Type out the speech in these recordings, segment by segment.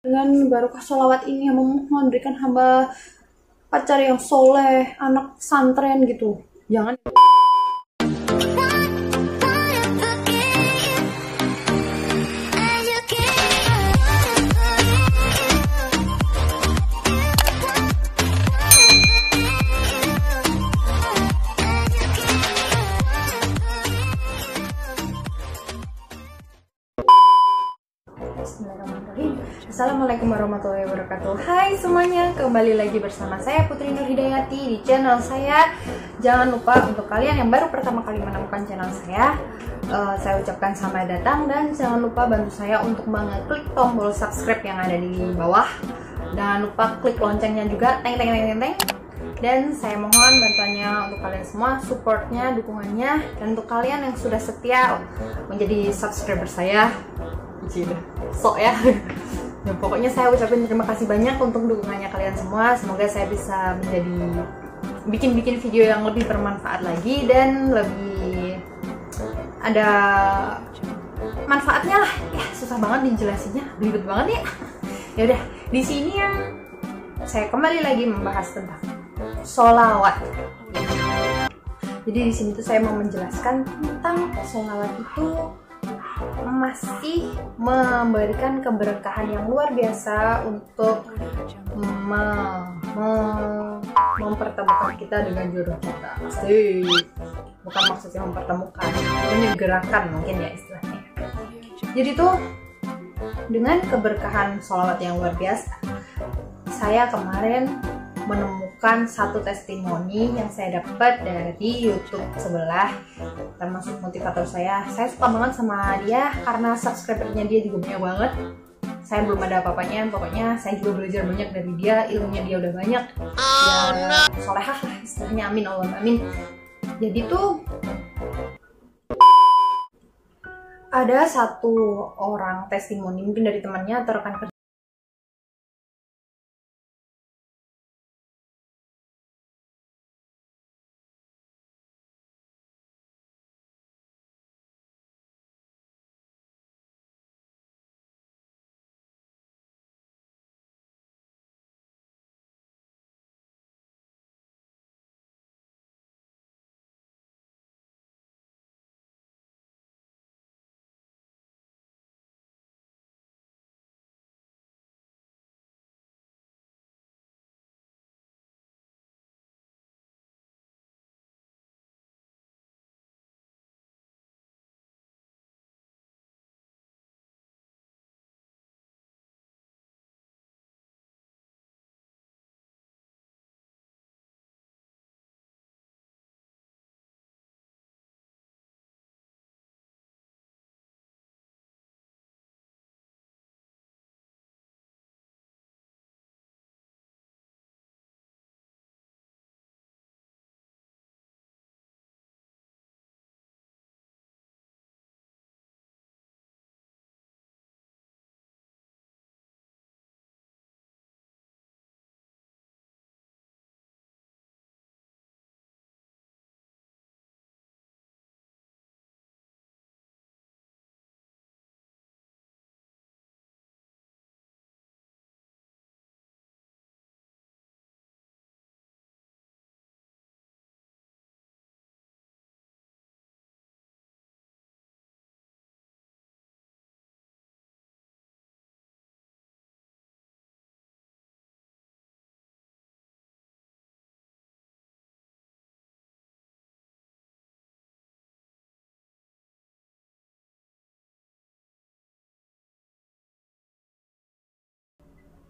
Dengan barokah sholawat ini yang memohon berikan hamba pacar yang soleh, anak santren gitu. Jangan. Assalamualaikum warahmatullahi wabarakatuh. Hai semuanya, kembali lagi bersama saya Putri Nur Hidayati di channel saya. Jangan lupa untuk kalian yang baru pertama kali menemukan channel saya ucapkan selamat datang dan jangan lupa bantu saya untuk mengeklik tombol subscribe yang ada di bawah. Jangan lupa klik loncengnya juga, teng. Dan saya mohon bantuannya untuk kalian semua, supportnya, dukungannya, dan untuk kalian yang sudah setia menjadi subscriber saya. Sok ya. Ya, pokoknya saya ucapin terima kasih banyak untuk dukungannya kalian semua. Semoga saya bisa bikin video yang lebih bermanfaat lagi dan lebih ada manfaatnya lah. Ya, susah banget dijelasinnya, belibet banget ya. Ya udah, di sini yang saya kembali lagi membahas tentang sholawat. Jadi di sini tuh saya mau menjelaskan tentang sholawat itu masih memberikan keberkahan yang luar biasa untuk mempertemukan kita dengan jodoh kita. Bukan maksudnya mempertemukan, menyegerakan mungkin ya istilahnya. Jadi tuh dengan keberkahan sholawat yang luar biasa, saya kemarin menemukan satu testimoni yang saya dapat dari YouTube sebelah, termasuk motivator saya. Saya suka banget sama dia karena subscribernya dia juga banyak banget. Saya belum ada apa-apanya, pokoknya saya juga belajar banyak dari dia, ilmunya dia udah banyak. Ya, solehah lah istilahnya, amin Allah amin. Jadi tuh ada satu orang testimoni, mungkin dari temannya atau rekan kerja.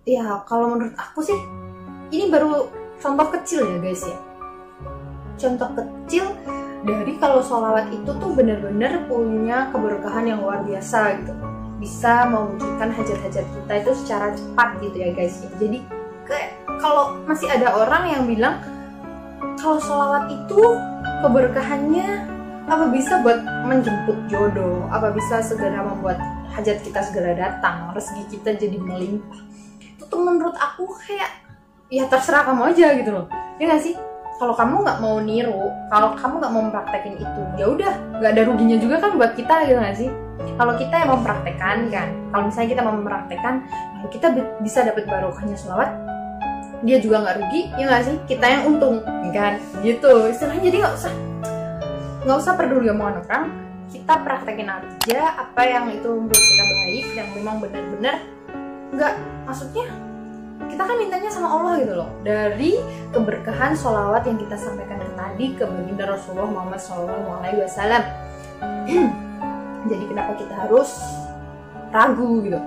Ya, kalau menurut aku sih, ini baru contoh kecil ya guys ya. Contoh kecil dari kalau sholawat itu tuh bener-bener punya keberkahan yang luar biasa gitu. Bisa mewujudkan hajat-hajat kita itu secara cepat gitu ya guys ya. Jadi kalau masih ada orang yang bilang kalau sholawat itu keberkahannya apa bisa buat menjemput jodoh, apa bisa segera membuat hajat kita segera datang, rezeki kita jadi melimpah. Itu menurut aku kayak ya terserah kamu aja gitu loh, ya nggak sih? Kalau kamu nggak mau niru, kalau kamu nggak mau mempraktekin itu, ya udah nggak ada ruginya juga kan buat kita, gitu nggak sih? Kalau kita yang mempraktekkan kan, kalau misalnya kita mempraktekkan, lalu kita bisa dapat barokahnya sholawat, dia juga nggak rugi, ya nggak sih? Kita yang untung, kan? Gitu istilahnya. Jadi nggak usah peduli omongan orang, kita praktekin aja apa yang itu menurut kita baik, yang memang benar-benar nggak, maksudnya kita kan mintanya sama Allah gitu loh, dari keberkahan sholawat yang kita sampaikan tadi ke baginda Rasulullah Muhammad SAW. Jadi kenapa kita harus ragu gitu?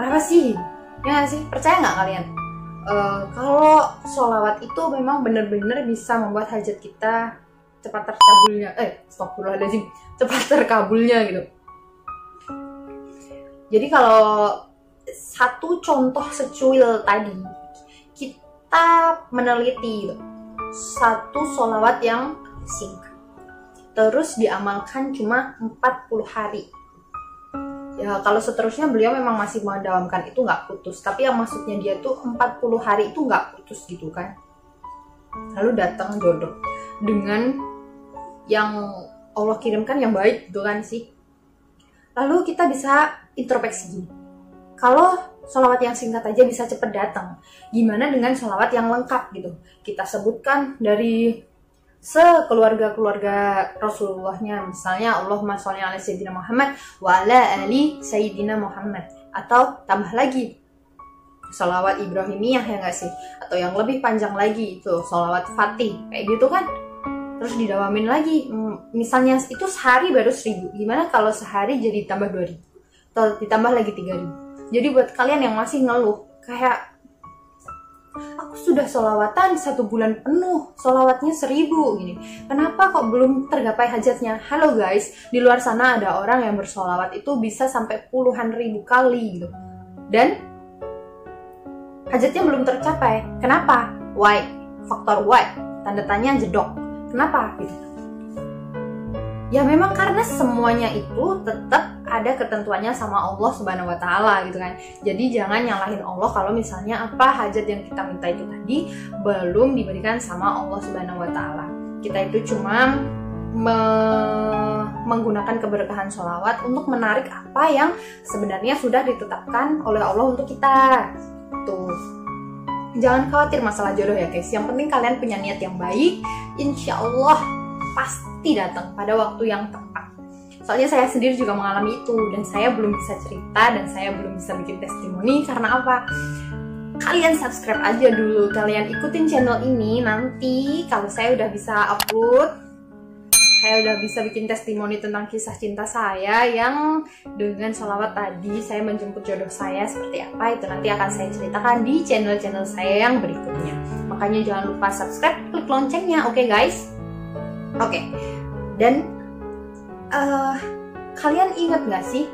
Kenapa sih? Ya nggak sih? Percaya nggak kalian? Kalau sholawat itu memang benar-benar bisa membuat hajat kita cepat terkabulnya, cepat terkabulnya gitu. Jadi kalau satu contoh secuil tadi, kita meneliti gitu, satu sholawat yang singkat, terus diamalkan cuma 40 hari. Ya kalau seterusnya beliau memang masih mendawamkan itu nggak putus, tapi yang maksudnya dia tuh 40 hari itu nggak putus gitu kan. Lalu datang jodoh dengan yang Allah kirimkan yang baik gitu kan sih. Lalu kita bisa introspeksi gini, kalau sholawat yang singkat aja bisa cepet datang, gimana dengan sholawat yang lengkap gitu? Kita sebutkan dari sekeluarga-keluarga Rasulullahnya, misalnya Allahumma sholli ala Sayyidina Muhammad wa ala ali Sayyidina Muhammad, atau tambah lagi sholawat Ibrahimiyah, ya nggak sih? Atau yang lebih panjang lagi itu sholawat Fatih, kayak gitu kan? Terus didawamin lagi, misalnya itu sehari baru 1000, gimana kalau sehari jadi tambah 2000 atau ditambah lagi 3000? Jadi buat kalian yang masih ngeluh kayak, aku sudah sholawatan 1 bulan penuh, sholawatnya 1000 gini, kenapa kok belum tergapai hajatnya? Halo guys, di luar sana ada orang yang bersholawat itu bisa sampai puluhan ribu kali gitu, dan hajatnya belum tercapai. Kenapa? Why? Faktor why? Tanda tanya jedok. Kenapa gitu? Ya memang karena semuanya itu tetap ada ketentuannya sama Allah Subhanahu wa Ta'ala gitu kan. Jadi jangan nyalahin Allah kalau misalnya apa hajat yang kita minta itu tadi belum diberikan sama Allah Subhanahu wa Ta'ala. Kita itu cuma menggunakan keberkahan sholawat untuk menarik apa yang sebenarnya sudah ditetapkan oleh Allah untuk kita. Tuh. Jangan khawatir masalah jodoh ya guys. Yang penting kalian punya niat yang baik, insya Allah pasti datang pada waktu yang tepat. Soalnya saya sendiri juga mengalami itu, dan saya belum bisa cerita, dan saya belum bisa bikin testimoni. Karena apa? Kalian subscribe aja dulu, kalian ikutin channel ini. Nanti kalau saya udah bisa upload, saya udah bisa bikin testimoni tentang kisah cinta saya yang dengan sholawat tadi saya menjemput jodoh saya seperti apa, itu nanti akan saya ceritakan di channel-channel saya yang berikutnya. Makanya jangan lupa subscribe, klik loncengnya, oke guys? Oke. Dan kalian ingat gak sih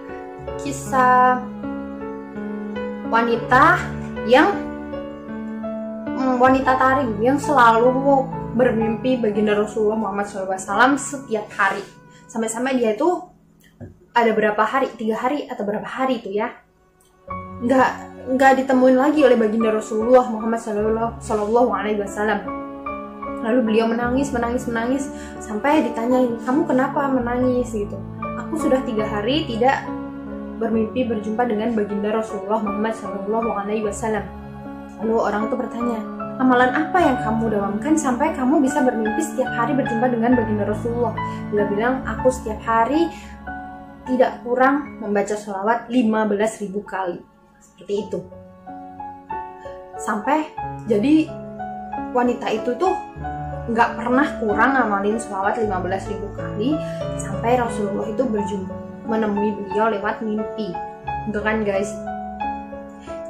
kisah wanita tarim yang selalu bermimpi baginda Rasulullah Muhammad SAW setiap hari, sampai-sampai dia itu ada berapa hari, 3 hari atau berapa hari itu ya, nggak ditemuin lagi oleh baginda Rasulullah Muhammad SAW. Lalu beliau menangis sampai ditanyain, kamu kenapa menangis gitu? Aku sudah 3 hari tidak bermimpi berjumpa dengan baginda Rasulullah Muhammad SAW. Lalu orang itu bertanya, amalan apa yang kamu dawamkan sampai kamu bisa bermimpi setiap hari berjumpa dengan baginda Rasulullah? Dia bilang, aku setiap hari tidak kurang membaca sholawat 15.000 kali. Seperti itu. Sampai jadi wanita itu tuh nggak pernah kurang ngamalin sholawat 15.000 kali sampai Rasulullah itu menemui beliau lewat mimpi. Gitu kan guys?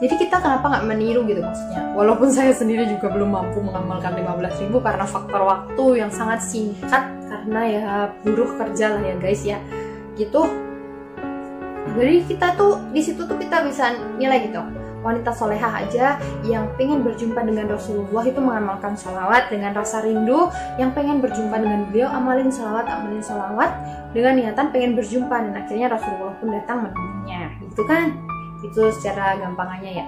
Jadi kita kenapa nggak meniru gitu maksudnya? Walaupun saya sendiri juga belum mampu mengamalkan 15.000 karena faktor waktu yang sangat singkat, karena ya buruh kerja lah ya guys ya, gitu. Jadi kita tuh di situ tuh kita bisa nilai gitu. Wanita solehah aja yang pengen berjumpa dengan Rasulullah itu mengamalkan sholawat dengan rasa rindu, yang pengen berjumpa dengan beliau amalin sholawat dengan niatan pengen berjumpa, dan akhirnya Rasulullah pun datang menemuinya, gitu kan? Itu secara gampangannya ya.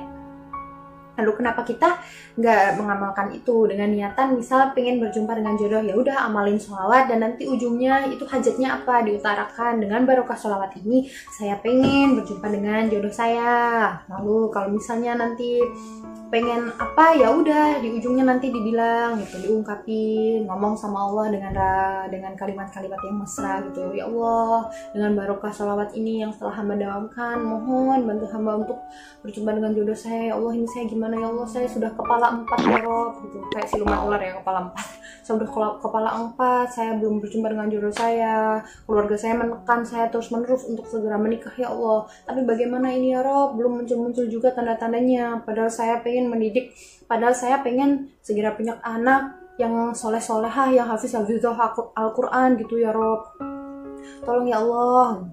Lalu kenapa kita nggak mengamalkan itu dengan niatan misal pengen berjumpa dengan jodoh, ya udah amalin sholawat dan nanti ujungnya itu hajatnya apa diutarakan, dengan barokah sholawat ini saya pengen berjumpa dengan jodoh saya. Lalu kalau misalnya nanti pengen apa, ya udah di ujungnya nanti dibilang gitu, diungkapin, ngomong sama Allah dengan kalimat-kalimat yang mesra gitu. Ya Allah, dengan barokah sholawat ini yang setelah hamba dawamkan, mohon bantu hamba untuk berjumpa dengan jodoh saya. Ya Allah, ini saya gimana ya Allah, saya sudah kepala 4 ya Rob gitu, kayak siluman ular ya, kepala 4. Saya udah kepala 4, saya belum berjumpa dengan jodoh saya, keluarga saya menekan saya terus menerus untuk segera menikah ya Allah, tapi bagaimana ini ya Rob, belum muncul juga tanda-tandanya, padahal saya pengen mendidik, padahal saya pengen segera punya anak yang soleh-solehah, yang hafiz-hafizah Al-Quran gitu ya Rob, tolong ya Allah.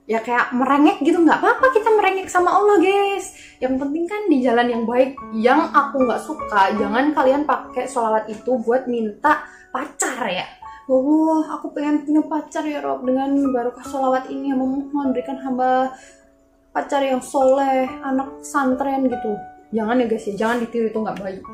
Ya kayak merengek gitu, nggak apa-apa kita merengek sama Allah guys, yang penting kan di jalan yang baik. Yang aku nggak suka, jangan kalian pakai sholawat itu buat minta pacar ya. Allah, aku pengen punya pacar ya Rob, dengan barokah sholawat ini memohon berikan hamba pacar yang soleh, anak santren gitu. Jangan ya guys ya, jangan ditiru, itu nggak baik.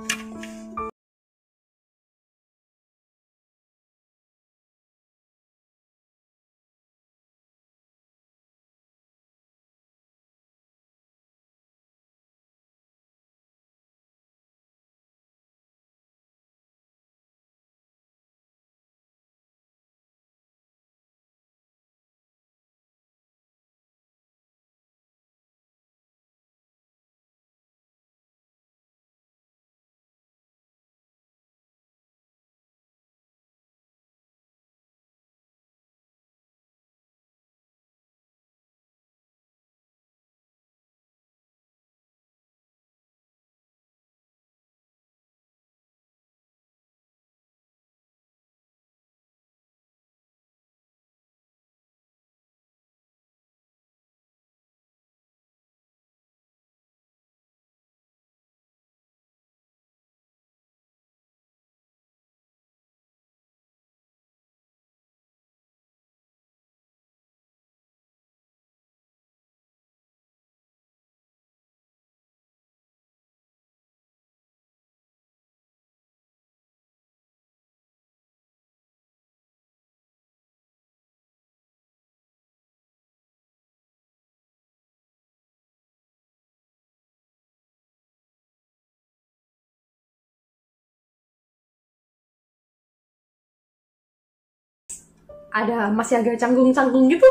Ada masih agak canggung-canggung gitu.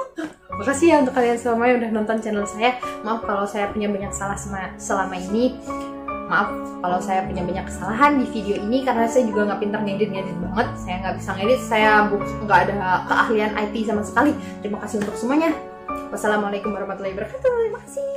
Makasih ya untuk kalian semua yang udah nonton channel saya. Maaf kalau saya punya banyak salah selama ini. Maaf kalau saya punya banyak kesalahan di video ini, karena saya juga nggak pintar ngedit banget. Saya nggak bisa ngedit, saya nggak ada keahlian IT sama sekali. Terima kasih untuk semuanya. Wassalamualaikum warahmatullahi wabarakatuh. Terima kasih.